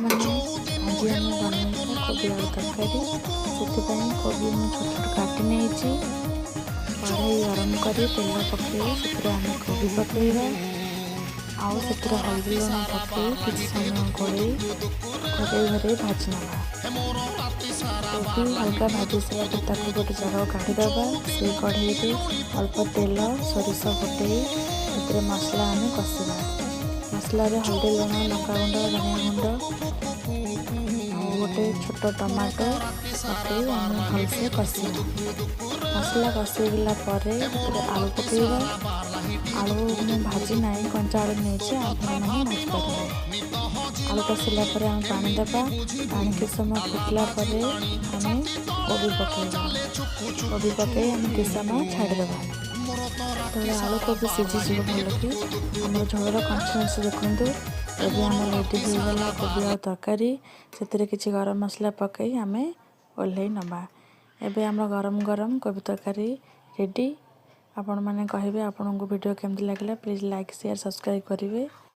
मैंने आज आम बनवा कोबी आलू तरकारी से कोबी मैं छोट छोट काटी नहीं कढ़ाई गरम कर तेल पकई से आम कोबी पकईवा आउ से हल्दी लुण पकई किसी समय गोड़े कड़े घरे भाजी नवा कोबी हल्का भाजी सारा गोटे जगह काढ़ीदे से कढ़ई अल्प तेल सोरिष फुटे से मसला आम कषा मसला हल्दी लुण लंका गुंड धनिया गुंड गोटे छोट टमाटो पकई आम भलसे कषा मसला कषाइला आलू पकईवा आलू मैं भाजी ना कंचा आलू नहीं आपने भाजी पारे आलू कषाइला आम पानी देवा पानी किस समय फुटला आम कोबी पकई आम किस समय छाड़देवा तो आलू कोबी सीझीज भल कि आम झोलर कंसिस्टेंसी देखूँ एवं आम रेडी होगा कोबी आ तरकारी से किसी गरम मसला पकई आम ओह्लई नवा एवं आम गरम गरम कोबी तरकारी रेडी आपण मैंने कहे आपन को वीडियो केमती लगे प्लीज लाइक शेयर सब्सक्राइब करेंगे।